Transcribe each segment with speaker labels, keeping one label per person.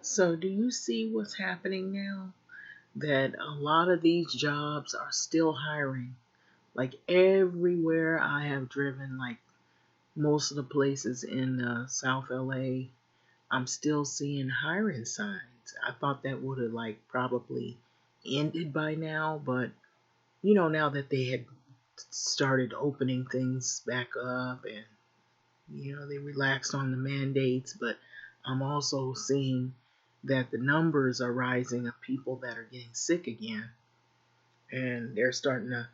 Speaker 1: So, do you see what's happening now? That a lot of these jobs are still hiring. Like everywhere I have driven, like most of the places in South LA, I'm still seeing hiring signs. I thought that would have like probably ended by now, but now that they had started opening things back up and they relaxed on the mandates, but I'm also seeing that the numbers are rising of people that are getting sick again, and they're starting to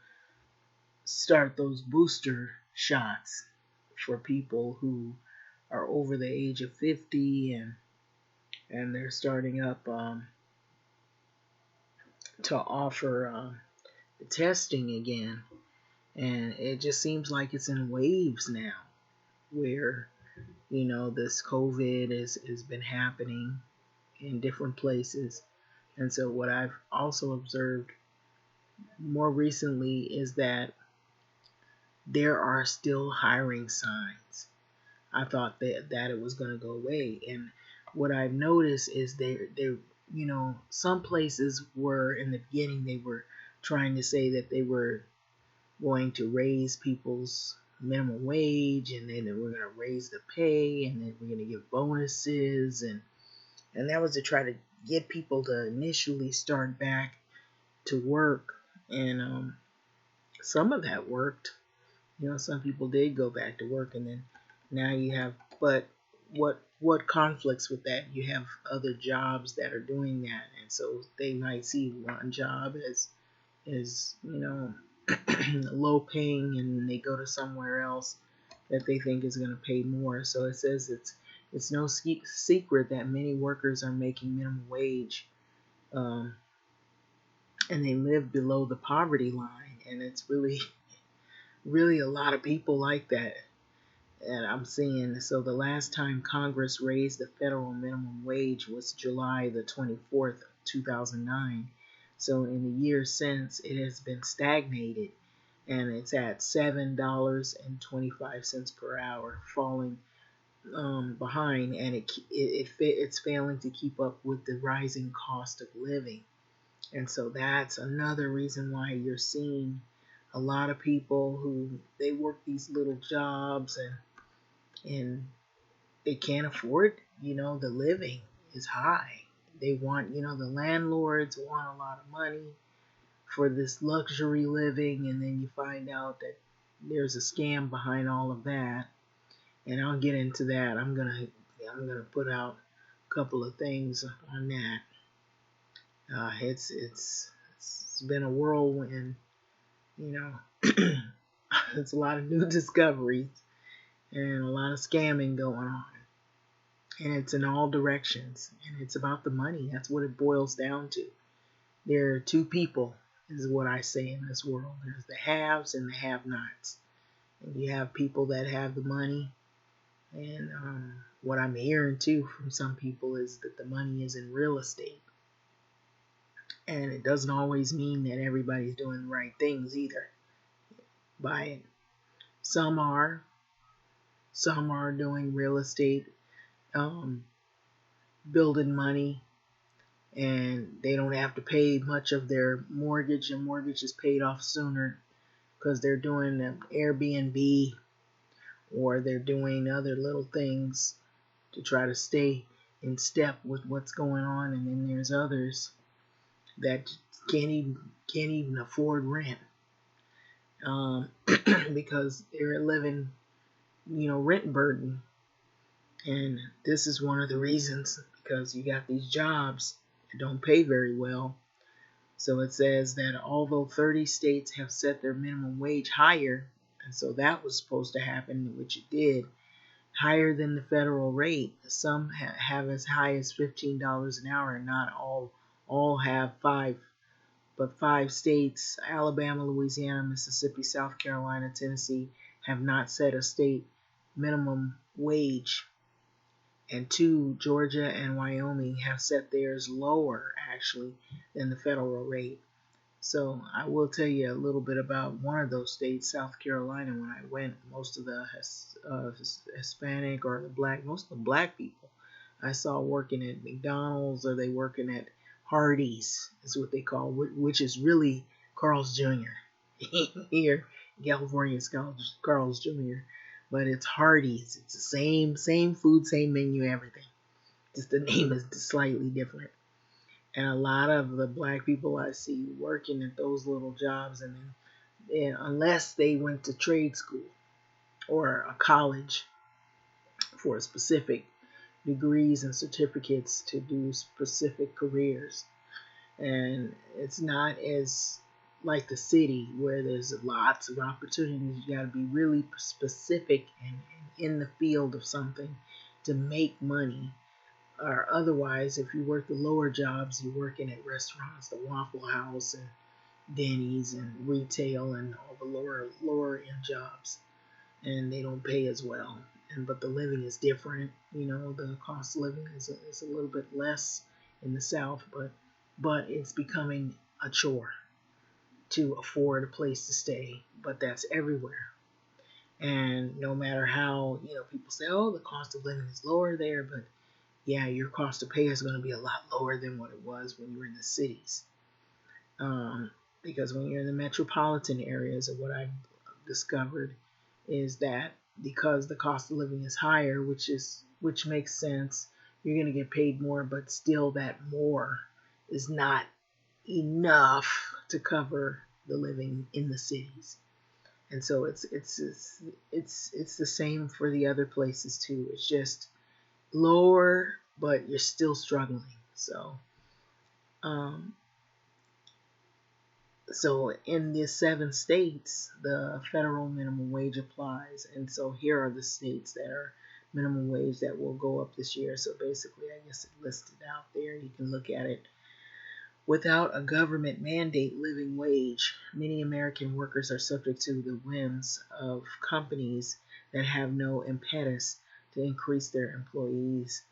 Speaker 1: start those booster shots for people who are over the age of 50, and they're starting up to offer the testing again, and it just seems like it's in waves now where this COVID has been happening in different places. And so what I've also observed more recently is that there are still hiring signs. I thought that it was going to go away. And what I've noticed is some places were in the beginning, they were trying to say that they were going to raise people's minimum wage, and then they were going to raise the pay, and then we're going to give bonuses, and that was to try to get people to initially start back to work. And some of that worked. Some people did go back to work, and then now you have, but what conflicts with that? You have other jobs that are doing that, and so they might see one job as low paying, and they go to somewhere else that they think is going to pay more. So it says it's no secret that many workers are making minimum wage, and they live below the poverty line, and it's really a lot of people like that. And I'm seeing, so the last time Congress raised the federal minimum wage was July the 24th, 2009. So in the years since, it has been stagnated, and it's at $7.25 per hour, falling behind, and it's failing to keep up with the rising cost of living. And so that's another reason why you're seeing a lot of people who they work these little jobs, and they can't afford, the living is high. They want, the landlords want a lot of money for this luxury living, and then you find out that there's a scam behind all of that. And I'll get into that. I'm gonna put out a couple of things on that. It's been a whirlwind, you know. It's a lot of new discoveries and a lot of scamming going on, and it's in all directions, and it's about the money. That's what it boils down to. There are two people, is what I say, in this world. There's the haves and the have-nots. And you have people that have the money, and what I'm hearing too from some people is that the money is in real estate. And it doesn't always mean that everybody's doing the right things either by it. Some are doing real estate, building money, and they don't have to pay much of their mortgage, and mortgage is paid off sooner because they're doing Airbnb, or they're doing other little things to try to stay in step with what's going on. And then there's others that can't even afford rent, because they're living, rent burden. And this is one of the reasons, because you got these jobs that don't pay very well. So it says that although 30 states have set their minimum wage higher, and so that was supposed to happen, which it did, higher than the federal rate. Some have as high as $15 an hour, and not all have five. But 5 states, Alabama, Louisiana, Mississippi, South Carolina, Tennessee, have not set a state minimum wage. And 2, Georgia and Wyoming, have set theirs lower, actually, than the federal rate. So I will tell you a little bit about one of those states, South Carolina. When I went, most of the Hispanic, or most of the black people I saw working at McDonald's, or they working at Hardee's, is what they call, which is really Carl's Jr. Here in California, it's Carl's Jr., but it's Hardee's. It's the same food, same menu, everything. Just the name is slightly different. And a lot of the black people I see working at those little jobs, and unless they went to trade school or a college for specific degrees and certificates to do specific careers. And it's not as like the city where there's lots of opportunities. You got to be really specific and in the field of something to make money. Or otherwise, if you work the lower jobs, you're working at restaurants, the Waffle House and Denny's and retail and all the lower end jobs, and they don't pay as well. But the living is different. The cost of living is a little bit less in the South, but it's becoming a chore to afford a place to stay. But that's everywhere. And no matter how, people say, oh, the cost of living is lower there, but yeah, your cost of pay is going to be a lot lower than what it was when you were in the cities. Because when you're in the metropolitan areas, of what I've discovered is that because the cost of living is higher, which makes sense, you're going to get paid more, but still that more is not enough to cover the living in the cities. And so it's the same for the other places too. It's just lower, but you're still struggling. So in the 7 states, the federal minimum wage applies. And so here are the states that are minimum wage that will go up this year. So basically, I guess it listed out there. You can look at it. Without a government mandate living wage, many American workers are subject to the whims of companies that have no impetus to increase their employees'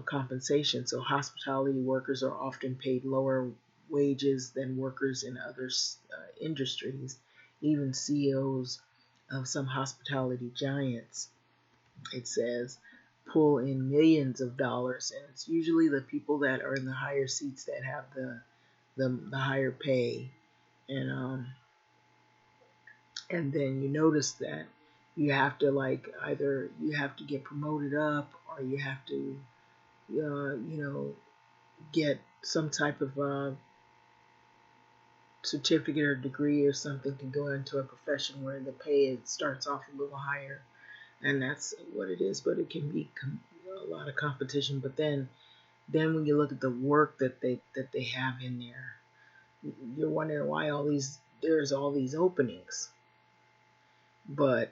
Speaker 1: compensation. So hospitality workers are often paid lower wages than workers in other industries, even CEOs of some hospitality giants, it says, pull in millions of dollars, and it's usually the people that are in the higher seats that have the higher pay. And then you notice that you have to either you have to get promoted up, or you have to get some type of certificate or degree or something to go into a profession where the pay starts off a little higher, and that's what it is. But it can be a lot of competition. But then when you look at the work that they have in there, you're wondering why there's all these openings. But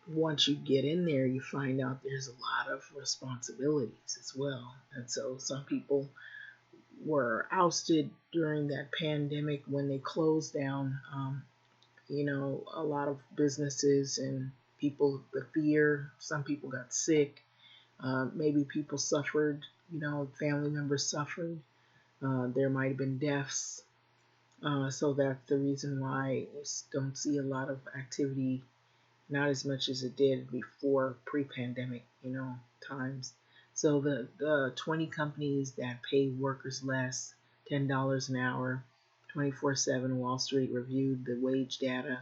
Speaker 1: once you get in there, you find out there's a lot of responsibilities as well. And so some people were ousted during that pandemic when they closed down, a lot of businesses, and the fear, some people got sick, maybe people suffered, family members suffered, there might have been deaths, so that's the reason why you don't see a lot of activity, not as much as it did before pre-pandemic, times. So the 20 companies that pay workers less, $10 an hour, 24/7 Wall Street reviewed the wage data,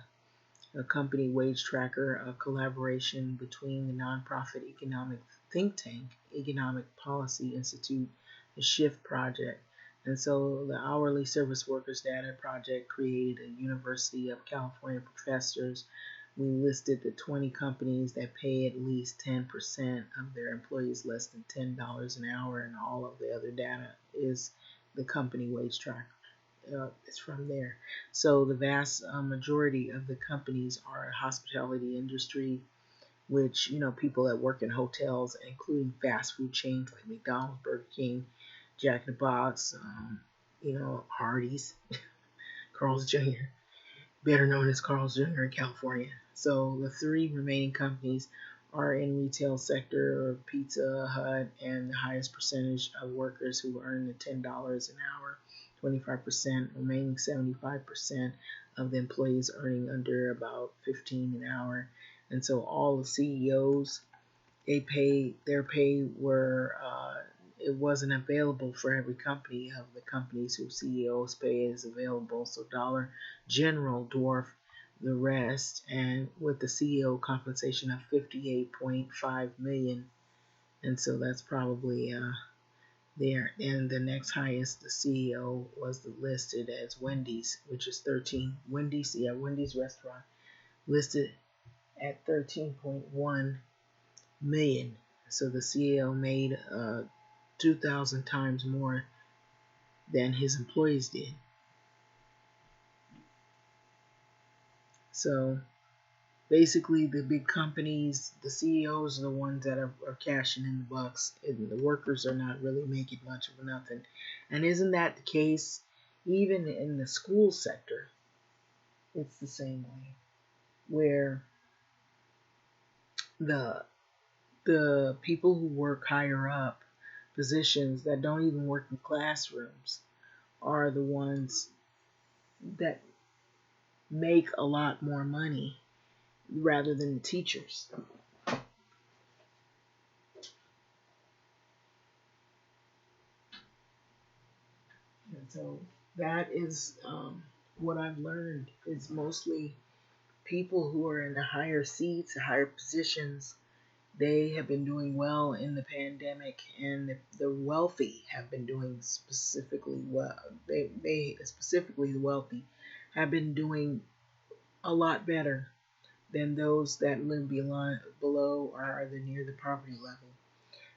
Speaker 1: a company wage tracker, a collaboration between the nonprofit economic think tank, Economic Policy Institute, the Shift Project. And so the Hourly Service Workers Data Project created a University of California professors. We listed the 20 companies that pay at least 10% of their employees less than $10 an hour, and all of the other data is the company wage tracker. It's from there. So the vast majority of the companies are hospitality industry, which, people that work in hotels, including fast food chains like McDonald's, Burger King, Jack in the Box, Hardee's, Carl's Jr., better known as Carl's Jr. in California. So the 3 remaining companies are in retail sector, or Pizza Hut, and the highest percentage of workers who earn the $10 an hour, 25%, remaining 75% of the employees earning under about $15 an hour. And so all the CEOs, their pay were it wasn't available for every company of the companies whose CEOs pay is available. So Dollar General dwarfed the rest, and with the CEO compensation of 58.5 million, and so that's probably there. And the next highest, the CEO was listed as Wendy's, which is 13. Wendy's restaurant listed at 13.1 million. So the CEO made 2,000 times more than his employees did. So basically, the big companies, the CEOs are the ones that are cashing in the bucks, and the workers are not really making much of nothing. And isn't that the case even in the school sector? It's the same way, where the people who work higher up positions that don't even work in classrooms are the ones that make a lot more money rather than the teachers. And so that is what I've learned is mostly people who are in the higher seats, the higher positions, they have been doing well in the pandemic, and the wealthy have been doing specifically well. They specifically the wealthy have been doing a lot better than those that live below or are near the poverty level.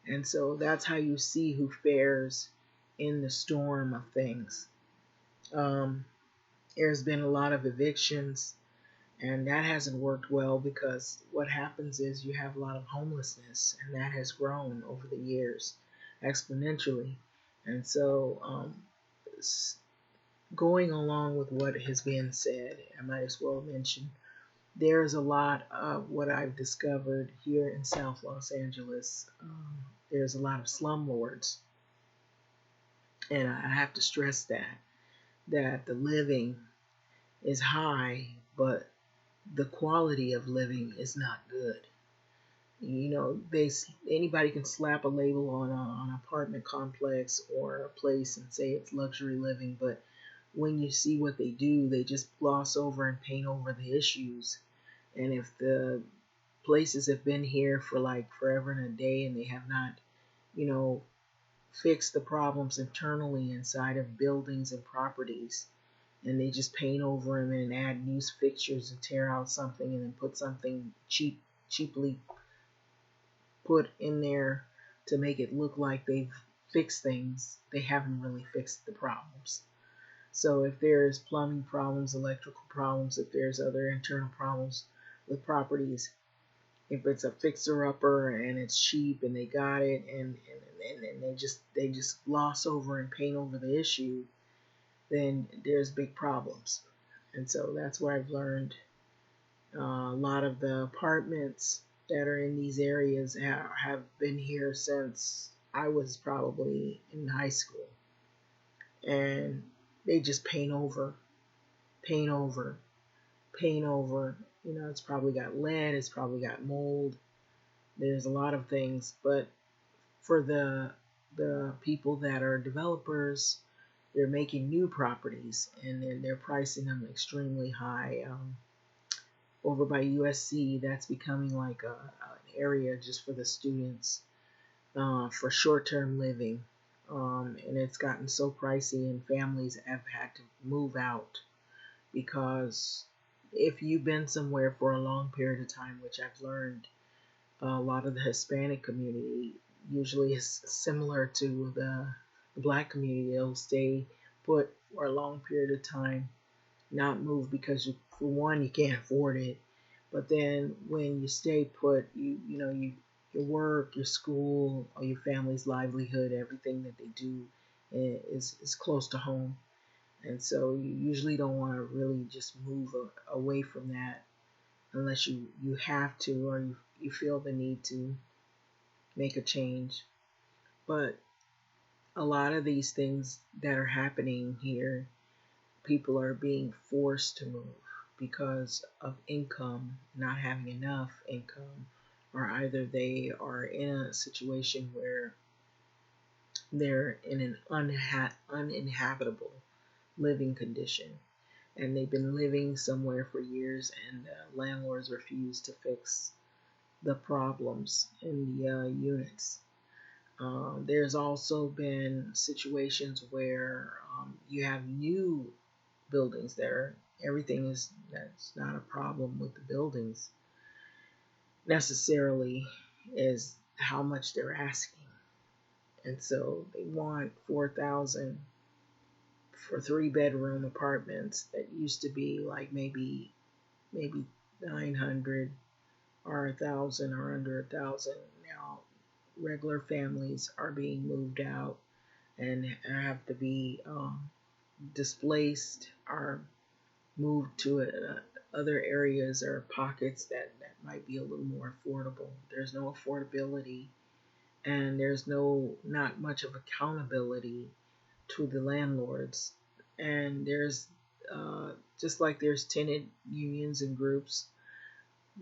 Speaker 1: And so that's how you see who fares in the storm of things. Um, there's been a lot of evictions, and that hasn't worked well because what happens is you have a lot of homelessness, and that has grown over the years exponentially. And so, going along with what has been said, I might as well mention there's a lot of what I've discovered here in South Los Angeles. There's a lot of slumlords, and I have to stress that the living is high, but the quality of living is not good. You know, anybody can slap a label on an apartment complex or a place and say it's luxury living, but when you see what they do, they just gloss over and paint over the issues. And if the places have been here for like forever and a day and they have not, you know, fixed the problems internally inside of buildings and properties, and they just paint over them and add new fixtures and tear out something and then put something cheaply put in there to make it look like they've fixed things, they haven't really fixed the problems. So if there's plumbing problems, electrical problems, if there's other internal problems with properties, if it's a fixer-upper and it's cheap and they got it and they just gloss over and paint over the issue, then there's big problems. And so that's what I've learned. A lot of the apartments that are in these areas have been here since I was probably in high school. And they just paint over, paint over, paint over. You know, it's probably got lead, it's probably got mold. There's a lot of things, but for the people that are developers, they're making new properties and they're pricing them extremely high. Over by USC, that's becoming like an area just for the students for short-term living. And it's gotten so pricey, and families have had to move out because if you've been somewhere for a long period of time, which I've learned, a lot of the Hispanic community usually is similar to the Black community. They'll stay put for a long period of time, not move because for one, you can't afford it. But then when you stay put, your work, your school, or your family's livelihood, everything that they do is close to home. And so you usually don't want to really just move away from that unless you have to or you feel the need to make a change. But a lot of these things that are happening here, people are being forced to move because of income, not having enough income, or either they are in a situation where they're in an uninhabitable living condition, and they've been living somewhere for years, and landlords refuse to fix the problems in the units. There's also been situations where you have new buildings there. Everything is that's not a problem with the buildings necessarily is how much they're asking. And so they want 4,000 for 3-bedroom apartments that used to be like maybe 900 or 1,000 or under 1,000. Now regular families are being moved out and have to be displaced or moved to other areas or pockets that might be a little more affordable. There's no affordability, and there's not much of accountability to the landlords. And there's just like there's tenant unions and groups,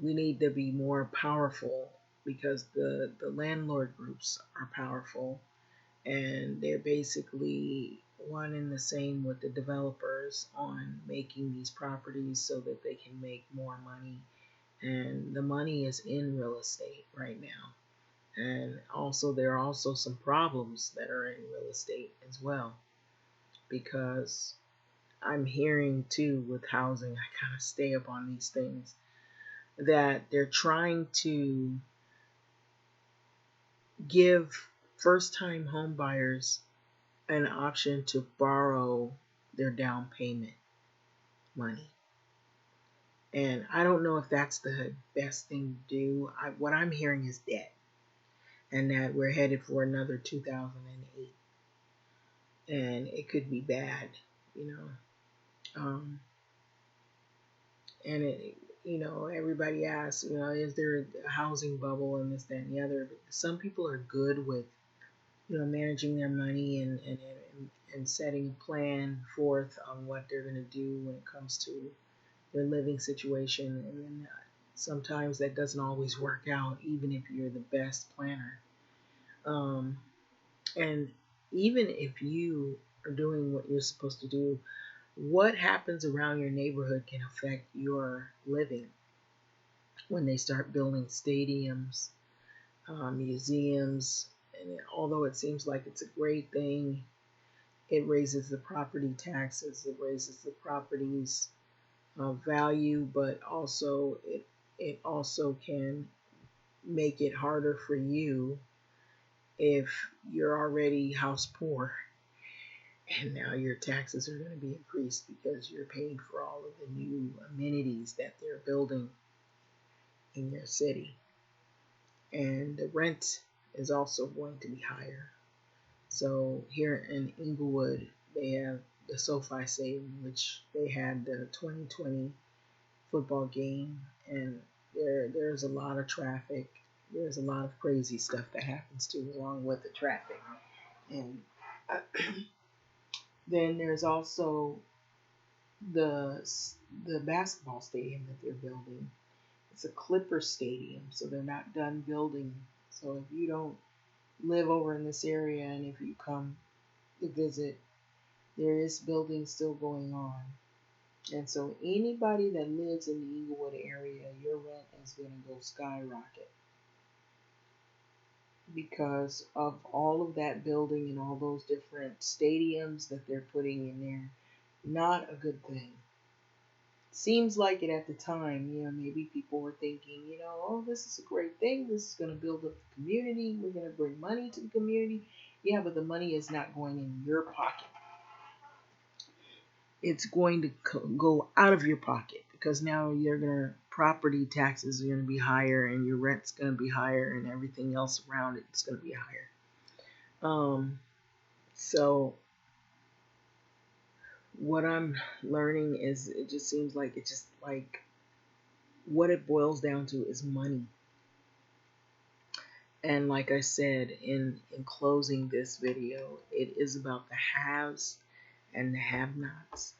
Speaker 1: we need to be more powerful because the landlord groups are powerful, and they're basically one and the same with the developers on making these properties so that they can make more money. And the money is in real estate right now. And also, there are also some problems that are in real estate as well, because I'm hearing too with housing, I kind of stay up on these things, that they're trying to give first time home buyers an option to borrow their down payment money. And I don't know if that's the best thing to do. What I'm hearing is debt, and that we're headed for another 2008. And it could be bad, you know. And everybody asks, is there a housing bubble and this, that, and the other? But some people are good with, managing their money and setting a plan forth on what they're going to do when it comes to their living situation. And then sometimes that doesn't always work out, even if you're the best planner. And even if you are doing what you're supposed to do, what happens around your neighborhood can affect your living. When they start building stadiums, museums, and although it seems like it's a great thing, it raises the property taxes, it raises the property's value, but also it also can make it harder for you if you're already house poor, and now your taxes are going to be increased because you're paying for all of the new amenities that they're building in your city. And the rent is also going to be higher. So here in Inglewood, they have the SoFi Stadium, which they had the 2020 football game, and there's a lot of traffic. There's a lot of crazy stuff that happens too, along with the traffic. And then there's also the basketball stadium that they're building. It's a Clipper stadium, so they're not done building. So if you don't live over in this area and if you come to visit, there is building still going on. And so anybody that lives in the Inglewood area, your rent is going to go skyrocket because of all of that building and all those different stadiums that they're putting in there. Not a good thing. Seems like it at the time, maybe people were thinking, oh, this is a great thing. This is going to build up the community. We're going to bring money to the community. Yeah, but the money is not going in your pocket. It's going to go out of your pocket because now property taxes are going to be higher, and your rent's going to be higher, and everything else around it's going to be higher. So what I'm learning is it just seems like it's just like what it boils down to is money. And like I said in closing this video, it is about the haves and the have-nots.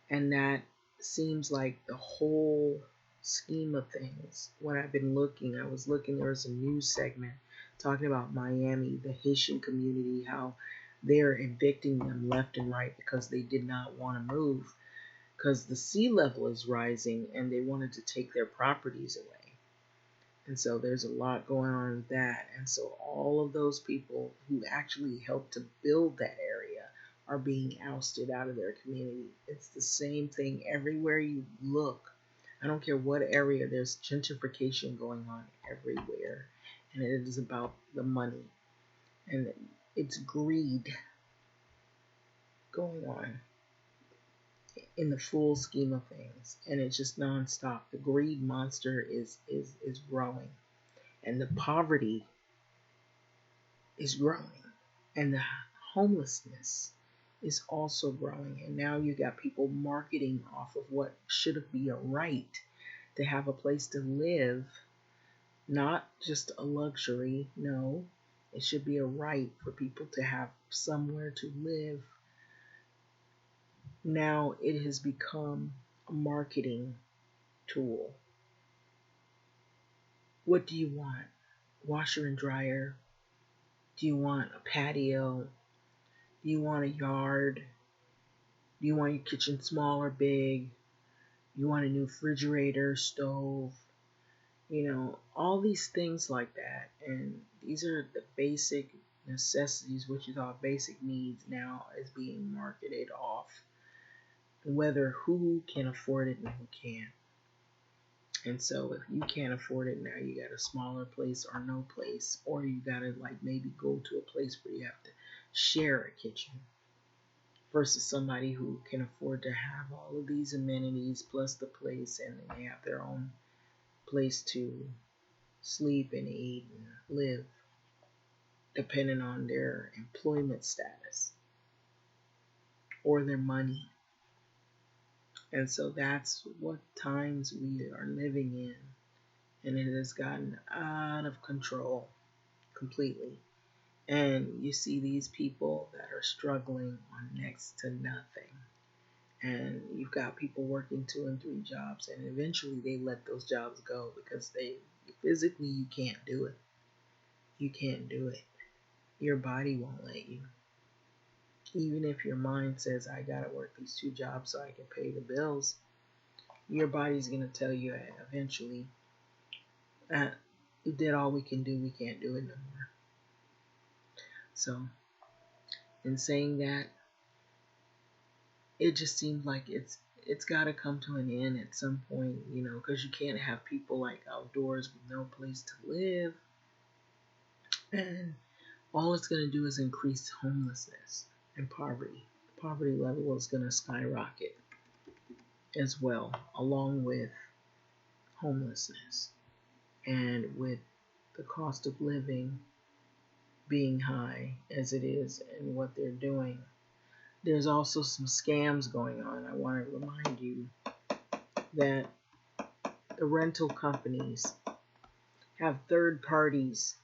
Speaker 1: And that seems like the whole scheme of things. When I've been looking, there was a news segment talking about Miami, the Haitian community, how they're evicting them left and right because they did not want to move because the sea level is rising and they wanted to take their properties away. And so there's a lot going on with that. And so all of those people who actually helped to build that area are being ousted out of their community. It's the same thing everywhere you look. I don't care what area, there's gentrification going on everywhere. And it is about the money. And it's greed going on in the full scheme of things. And it's just nonstop. The greed monster is growing. And the poverty is growing. And the homelessness is also growing. And now you got people marketing off of what should be a right to have a place to live, not just a luxury. No, it should be a right for people to have somewhere to live. Now it has become a marketing tool. What do you want? Washer and dryer? Do you want a patio? Do you want a yard? Do you want your kitchen small or big? You want a new refrigerator, stove? All these things like that. And these are the basic necessities, what you thought basic needs, now is being marketed off. Whether who can afford it and who can't. And so if you can't afford it now, you got a smaller place or no place, or you gotta maybe go to a place where you have to share a kitchen versus somebody who can afford to have all of these amenities plus the place, and then they have their own place to sleep and eat and live depending on their employment status or their money. And so that's what times we are living in. And it has gotten out of control completely. And you see these people that are struggling on next to nothing. And you've got people working 2 and 3 jobs, and eventually they let those jobs go because physically you can't do it. You can't do it. Your body won't let you. Even if your mind says, I gotta work these 2 jobs so I can pay the bills, your body's gonna tell you eventually, we did all we can do, we can't do it no more. So, in saying that, it just seems like it's got to come to an end at some point, because you can't have people outdoors with no place to live. And all it's going to do is increase homelessness and poverty. The poverty level is going to skyrocket as well, along with homelessness and with the cost of living being high as it is and what they're doing. There's also some scams going on. I want to remind you that the rental companies have third parties,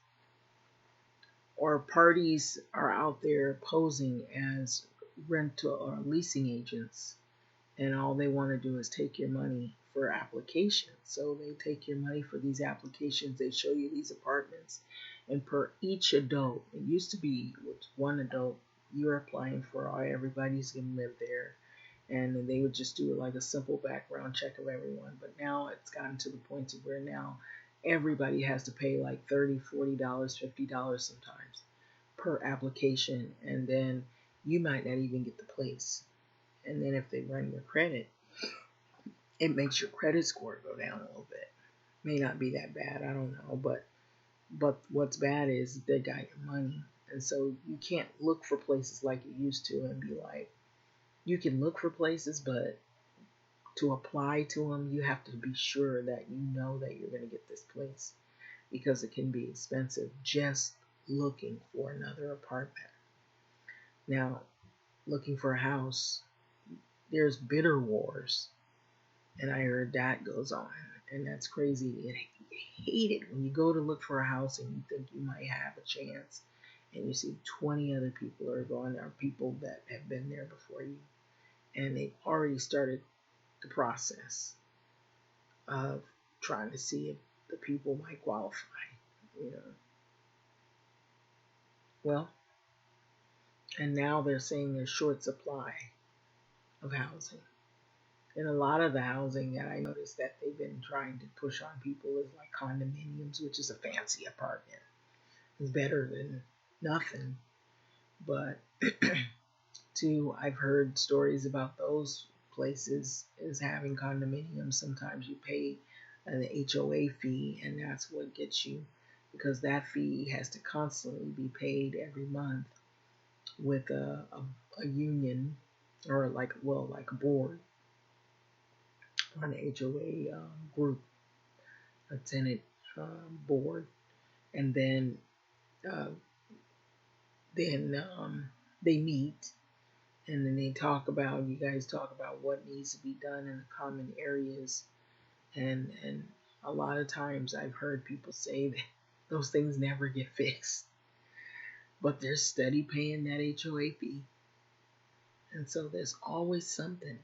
Speaker 1: or parties are out there posing as rental or leasing agents, and all they want to do is take your money for applications. So they take your money for these applications. They show you these apartments, and per each adult, it used to be with one adult, you're applying for everybody's going to live there, and they would just do a simple background check of everyone. But now it's gotten to the point to where now everybody has to pay $30, $40, $50 sometimes per application, and then you might not even get the place. And then if they run your credit, it makes your credit score go down a little bit. May not be that bad, I don't know, but what's bad is they got your money. And so you can't look for places like you used to and be like, you can look for places, but to apply to them, you have to be sure that you know that you're going to get this place, because it can be expensive just looking for another apartment. Now, looking for a house, there's bidder wars, and I heard that goes on, and that's crazy. I hate it when you go to look for a house and you think you might have a chance, and you see 20 other people are going there, people that have been there before you, and they've already started the process of trying to see if the people might qualify. Well, and now they're saying there's short supply of housing. And a lot of the housing that I noticed that they've been trying to push on people is like condominiums, which is a fancy apartment. It's better than nothing. But too, I've heard stories about those places is having condominiums. Sometimes you pay an HOA fee, and that's what gets you, because that fee has to constantly be paid every month with a union, or like a board, an HOA group, a tenant board, and uh, then they meet, and then you guys talk about what needs to be done in the common areas, and a lot of times I've heard people say that those things never get fixed, but they're steady paying that HOA fee. And so there's always something.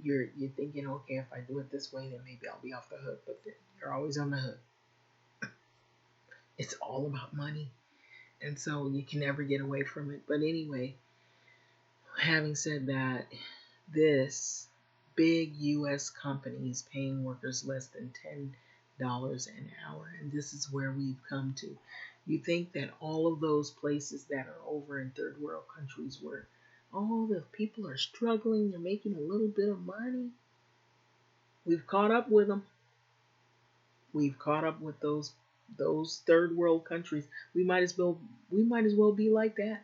Speaker 1: You're thinking, okay, if I do it this way, then maybe I'll be off the hook. But then you're always on the hook. It's all about money, and so you can never get away from it. But anyway, having said that, this big U.S. company is paying workers less than $10 an hour, and this is where we've come to. You think that all of those places that are over in third world countries where all the people are struggling, they're making a little bit of money. We've caught up with them. We've caught up with those third world countries. We might as well be like that.